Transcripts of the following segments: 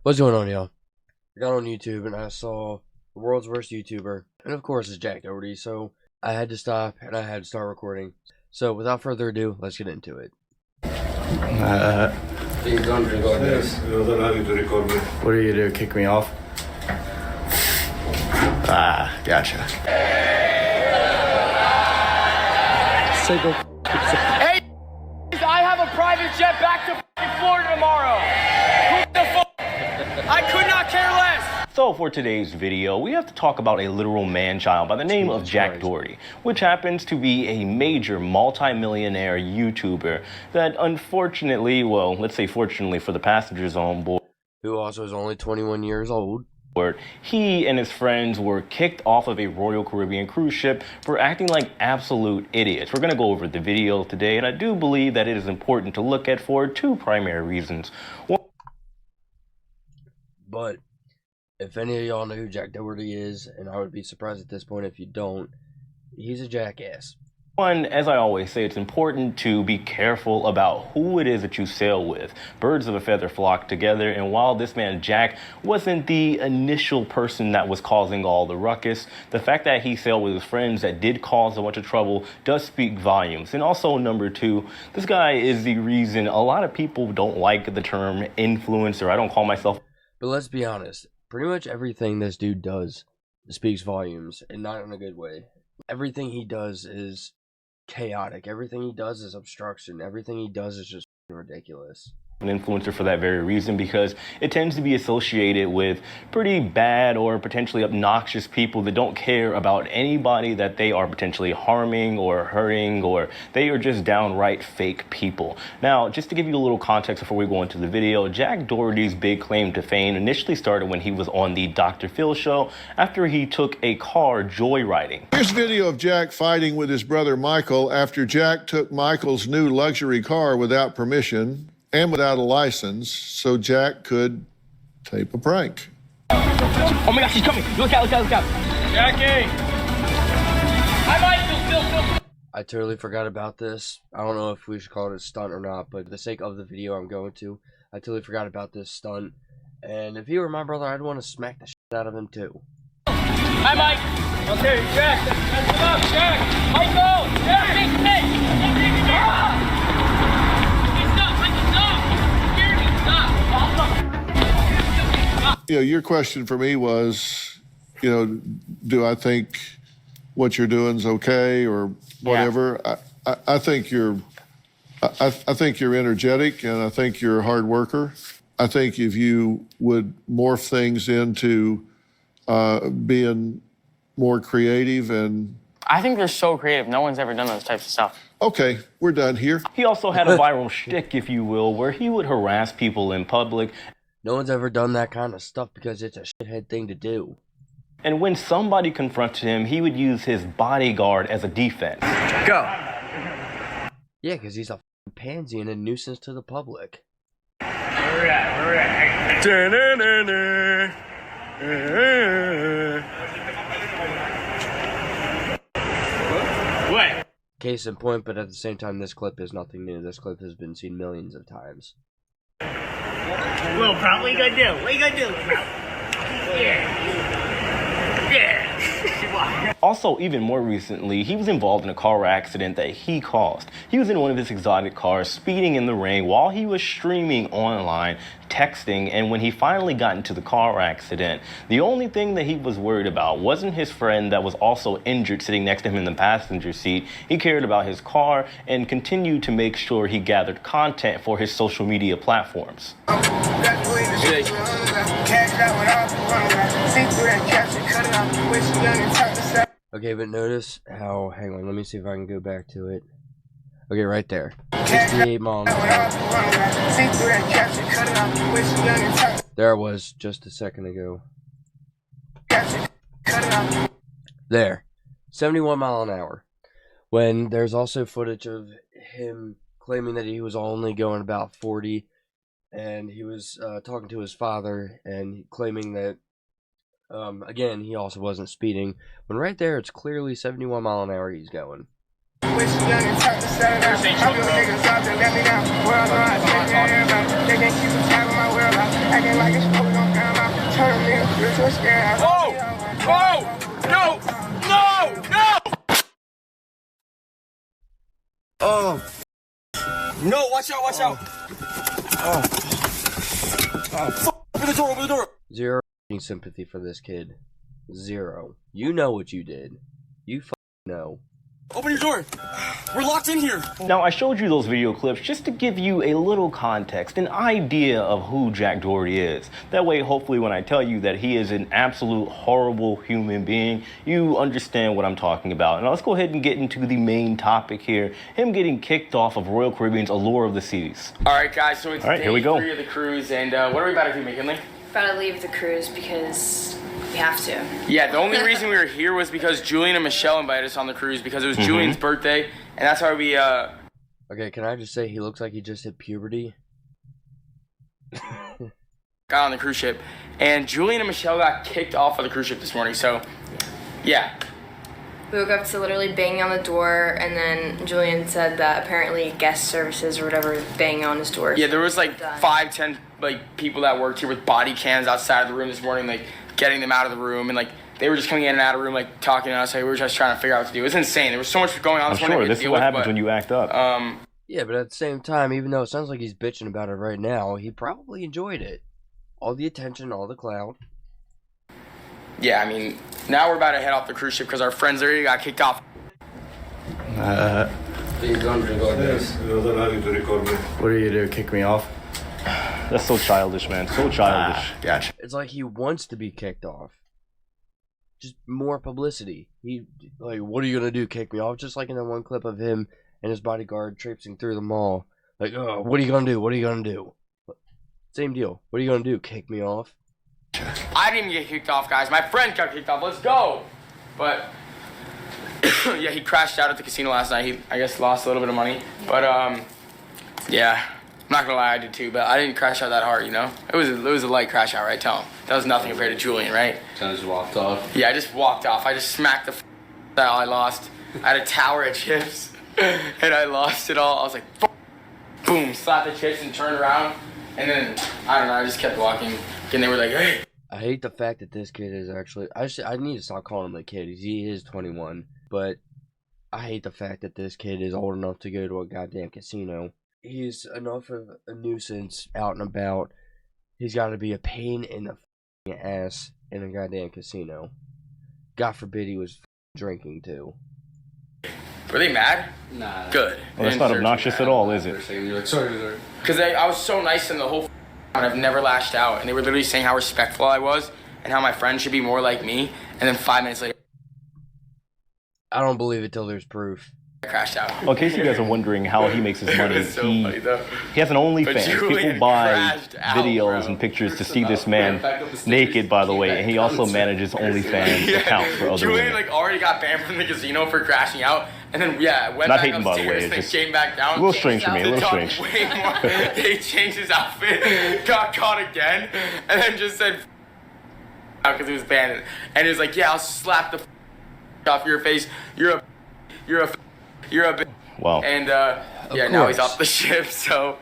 What's going on, y'all? I got on YouTube and I saw the world's worst YouTuber, and of course it's Jack Doherty, so I had to stop and I had to start recording. So without further ado, let's get into it. You don't record this. You don't have to record me. What are you gonna do? Kick me off? Gotcha. Hey, I have a private jet back to Florida tomorrow. Who the fuck? I could not care less. So for today's video, we have to talk about a literal man-child by the name of Jack Doherty, which happens to be a major multi-millionaire YouTuber that unfortunately, well, let's say fortunately for the passengers on board, Who also is only 21 years old. he and his friends were kicked off of a Royal Caribbean cruise ship for acting like absolute idiots. We're going to go over the video today, and I do believe that it is important to look at for two primary reasons. But if any of y'all know who Jack Doherty is, and I would be surprised at this point if you don't, he's a jackass. One, as I always say, it's important to be careful about who it is that you sail with. Birds of a feather flock together, and while this man Jack wasn't the initial person that was causing all the ruckus, the fact that he sailed with his friends that did cause a bunch of trouble does speak volumes. And also, number two, this guy is the reason a lot of people don't like the term influencer. I don't call myself. But let's be honest, pretty much everything this dude does speaks volumes, and not in a good way. Everything he does is chaotic. Everything he does is obstruction. Everything he does is just ridiculous. An influencer for that very reason, because it tends to be associated with pretty bad or potentially obnoxious people that don't care about anybody that they are potentially harming or hurting, or they are just downright fake people. Now, just to give you a little context before we go into the video, Jack Doherty's big claim to fame initially started when he was on the Dr. Phil show after he took a car joyriding. Here's a video of Jack fighting with his brother Michael after Jack took Michael's new luxury car without permission and without a license, so Jack could tape a prank. Oh my gosh, she's coming. Look out, look out, look out. Jackie. Hi, Michael. I totally forgot about this. I don't know if we should call it a stunt or not, but for the sake of the video I'm going to, I totally forgot about this stunt. And if he were my brother, I'd want to smack the shit out of him too. Hi, Mike. Okay, Jack. That's enough, Jack. Michael. Jack. Hey. Ah! You know, your question for me was, you know, do I think what you're doing is okay or whatever? Yeah. I think you're energetic, and I think you're a hard worker. I think if you would morph things into being more creative and... I think they're so creative. No one's ever done those types of stuff. Okay, we're done here. He also had a viral shtick, if you will, where he would harass people in public. No one's ever done that kind of stuff because it's a shithead thing to do. And when somebody confronted him, he would use his bodyguard as a defense. Go. Yeah, because he's a pansy and a nuisance to the public. Where we at? What? Case in point, but at the same time, this clip is nothing new. This clip has been seen millions of times. Well, Prout, what you gonna do? What you gonna do, Prout? Yeah. Yeah. Also, even more recently, he was involved in a car accident that he caused. He was in one of his exotic cars, speeding in the rain while he was streaming online, texting, and when he finally got into the car accident, the only thing that he was worried about wasn't his friend that was also injured sitting next to him in the passenger seat. He cared about his car and continued to make sure he gathered content for his social media platforms. Okay, but notice how, hang on, let me see if I can go back to it. Okay, right there. 68 miles. There I was just a second ago. There. 71 mile an hour. When there's also footage of him claiming that he was only going about 40, and he was talking to his father and claiming that again, he also wasn't speeding. When right there, it's clearly 71 mile an hour he's going. so scared. Oh! No! No! No! Oh. No, watch out, watch out. Open the door, open the door. Zero sympathy for this kid. Zero. You know what you did. You know. Open your door. We're locked in here. Now, I showed you those video clips just to give you a little context, an idea of who Jack Doherty is. That way, hopefully, when I tell you that he is an absolute horrible human being, you understand what I'm talking about. Now, let's go ahead and get into the main topic here, him getting kicked off of Royal Caribbean's Allure of the Seas. All right, guys, so it's All right, day here we go. 3 of the cruise, and what are we about to do, McKinley? About to leave the cruise because we have to. Yeah, the only reason we were here was because Julian and Michelle invited us on the cruise because it was Julian's birthday, and that's why we, Okay, can I just say he looks like he just hit puberty? got on the cruise ship. And Julian and Michelle got kicked off of the cruise ship this morning, so, yeah. We woke up to literally banging on the door, and then Julian said that apparently guest services or whatever banging on his door. Yeah, there was like 5-10 like people that worked here with body cams outside of the room this morning, like getting them out of the room, and like they were just coming in and out of the room, like talking to us. Like we were just trying to figure out what to do. It was insane. There was so much going on this morning. I'm sure this is what happens when you act up. Yeah, but at the same time, even though it sounds like he's bitching about it right now, he probably enjoyed it. All the attention, all the clout. Yeah, I mean, now we're about to head off the cruise ship because our friends already got kicked off. Please don't record this. What are you do? Kick me off? That's so childish, man. So childish. Gotcha. It's like he wants to be kicked off. Just more publicity. He, like, what are you gonna do? Kick me off? Just like in that one clip of him and his bodyguard traipsing through the mall. Like, oh, what are you gonna do? What are you gonna do? Same deal. What are you gonna do? Kick me off? I didn't even get kicked off, guys. My friend got kicked off. Let's go. But yeah, he crashed out at the casino last night. He, I guess, lost a little bit of money. But yeah, I'm not gonna lie, I did too. But I didn't crash out that hard, you know. It was a light crash out, right? Tell him that was nothing compared to Julian, right? So I just walked off. Yeah, I just walked off. I just smacked the that I lost. I had a tower of chips, and I lost it all. I was like, boom, slapped the chips and turned around, and then I don't know. I just kept walking, and they were like, hey. I hate the fact that this kid is actually. I need to stop calling him a kid. He is 21, but I hate the fact that this kid is old enough to go to a goddamn casino. He's enough of a nuisance out and about. He's got to be a pain in the ass in a goddamn casino. God forbid he was drinking too. Were they mad? Nah. Good. Well, that's not obnoxious at all, is it? You're like, sorry. Because I was so nice in the whole and I've never lashed out. And they were literally saying how respectful I was and how my friends should be more like me. And then 5 minutes later, I don't believe it till there's proof. I crashed out. Well, in case you guys are wondering how he makes his money, It was so funny, though. he has an OnlyFans. Julian People buy crashed out, videos bro. and pictures to see this man naked, by the way, and he also manages OnlyFans accounts for other Julian women. like already got banned from the casino for crashing out, and then went Not back hating, by the way, upstairs it's and just came back down. a little strange for me, a They little talked strange. way more. He changed his outfit, got caught again, and then just said because he was banned, and he was like, "Yeah, I'll slap the off your face. You're a." Wow. And yeah, now he's off the ship. So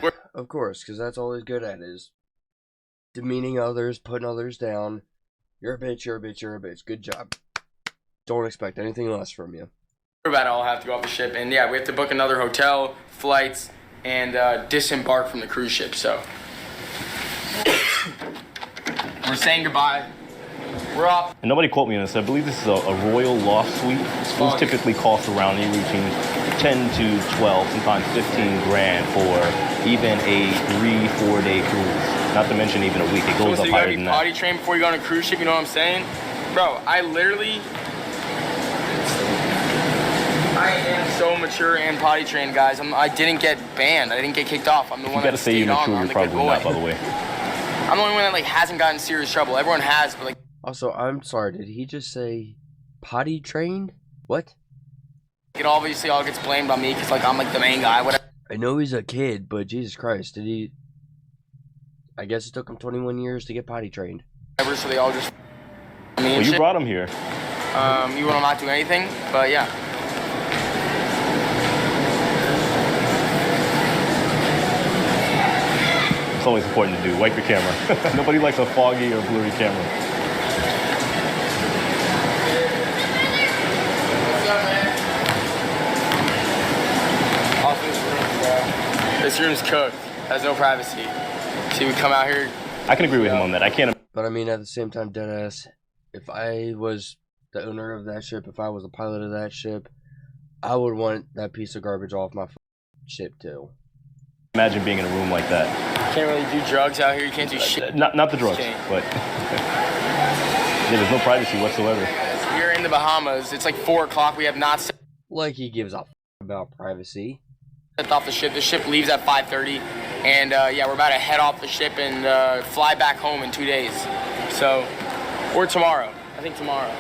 we're Of course, because that's all he's good at is demeaning others, putting others down. You're a bitch, you're a bitch, you're a bitch. Good job. Don't expect anything less from you. about to all have to go off the ship, and yeah, we have to book another hotel, flights, and disembark from the cruise ship. So we're saying goodbye. We're off. And nobody quote me on this. I believe this is a royal loft suite. Those typically cost around anywhere between 10 to 12, sometimes 15 grand for even a 3-4 day cruise. Not to mention even a week. It goes So up you higher gotta than be that. potty trained before you go on a cruise ship. You know what I'm saying, bro? I am so mature and potty trained, guys. I didn't get banned. I didn't get kicked off. I'm the You one gotta that say you're stayed on. mature, I'm you're the probably good boy. not, by the way. I'm the only one that like hasn't gotten serious trouble. Everyone has, but like. Also, I'm sorry, did he just say potty trained? What? It obviously all gets blamed on me because like I'm like the main guy. Whatever. I know he's a kid, but Jesus Christ, did he... I guess it took him 21 years to get potty trained. So they all just. Well, you brought him here. You will not do anything, but yeah. always important to do. Wipe your camera. Nobody likes a foggy or blurry camera. What's up, man? Off this room, bro. This room's cooked. Has no privacy. See, we come out here. I can agree with him on that. I can't. But I mean, at the same time, deadass, if I was the owner of that ship, if I was the pilot of that ship, I would want that piece of garbage off my ship too. Imagine being in a room like that. Can't really do drugs out here. You can't do shit. Not the drugs, but yeah, there's no privacy whatsoever. We're in the Bahamas. It's like 4 o'clock. We have not Like he gives a about privacy. stepped off the ship. The ship leaves at 5:30, and yeah, we're about to head off the ship and fly back home in 2 days. So, or tomorrow. I think tomorrow.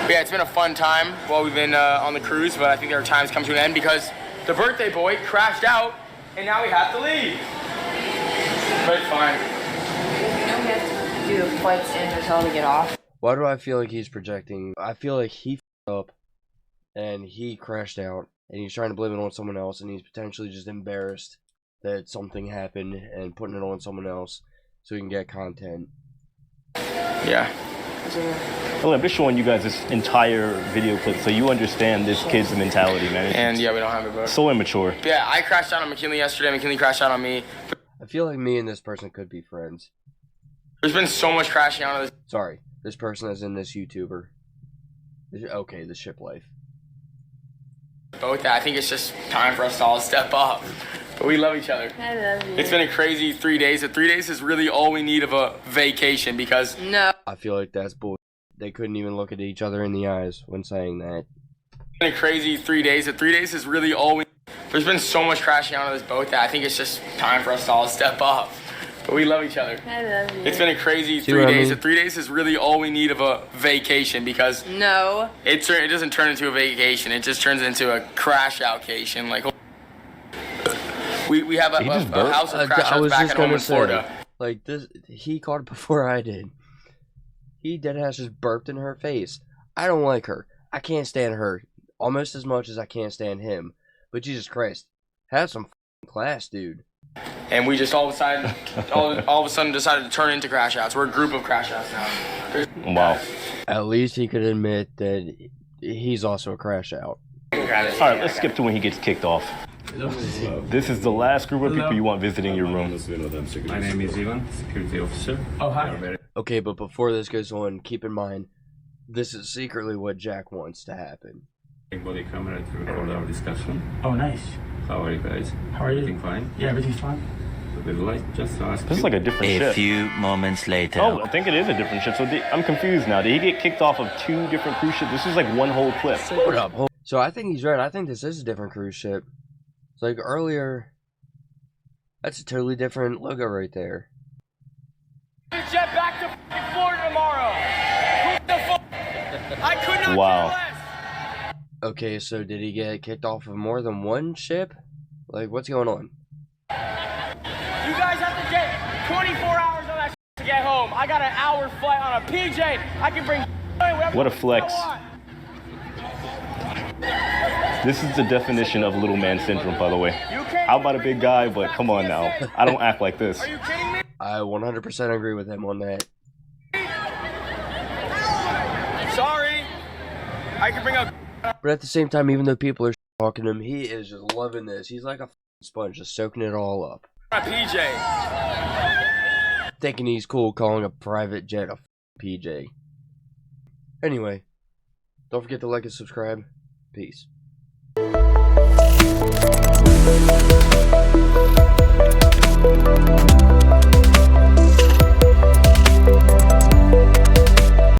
But yeah, it's been a fun time while we've been on the cruise, but I think our time's come to an end because the birthday boy crashed out, and now we have to leave. But it's fine. You know we have to do the flights in hotel to get off. Why do I feel like he's projecting? I feel like he f***ed up and he crashed out and he's trying to blame it on someone else and he's potentially just embarrassed that something happened and putting it on someone else so he can get content. Yeah. Well, I'm just showing you guys this entire video clip so you understand this kid's mentality, man. And yeah, we don't have it, but So immature. yeah, I crashed out on McKinley yesterday. McKinley crashed out on me. I feel like me and this person could be friends. There's been so much crashing out of this. Sorry, this person is in this YouTuber. Okay, the ship life. Both. I think it's just time for us to all step up. But we love each other. I love you. It's been a crazy 3 days. The 3 days is really all we need of a vacation because No. I feel like that's bull. They couldn't even look at each other in the eyes when saying that. it's been a crazy 3 days. The 3 days is really all we. There's been so much crashing out of this boat that I think it's just time for us to all step up. But we love each other. I love you. It's been a crazy See 3 what I days. mean? The 3 days is really all we need of a vacation because No. it doesn't turn into a vacation. It just turns into a crash outcation. Like we have a house of crash I outs was back just at home gonna in say, Florida. like this, he caught it before I did. He deadass just burped in her face. I don't like her. I can't stand her almost as much as I can't stand him. But Jesus Christ, have some class, dude. And we just all of a sudden decided to turn into crash outs. We're a group of crash outs now. Wow. At least he could admit that he's also a crash out. All right, let's skip to when he gets kicked off. This is the last group of people you want visiting your room. My name is Ivan, security officer. Oh, hi. Okay, but before this goes on, keep in mind, this is secretly what Jack wants to happen. Body camera to record our discussion. Oh, nice. How are you guys? How are you? Everything fine? Yeah, everything's fine. So we'd like just to ask This is you- like a different ship. few moments later. Oh, I think it is a different ship. So I'm confused now. Did he get kicked off of 2 different cruise ships? This is like one whole clip. Hold up. So I think he's right. I think this is a different cruise ship. It's like earlier, that's a totally different logo right there. Jet back to Florida tomorrow. Who the fuck? I could not Wow. care less. Okay, so did he get kicked off of more than one ship? Like, what's going on? You guys have to get 24 hours on that to get home. I got an hour flight on a PJ. I can bring whatever What a the flex. I want. This is the definition of little man syndrome, by the way. You can't How about a bring big guy, me but back come to on the now. city. I don't act like this. Are you kidding me? I 100% agree with him on that. Sorry. I can bring a. But at the same time, even though people are talking to him, he is just loving this. He's like a sponge, just soaking it all up. A PJ. Thinking he's cool calling a private jet a PJ. Anyway, don't forget to like and subscribe. Peace.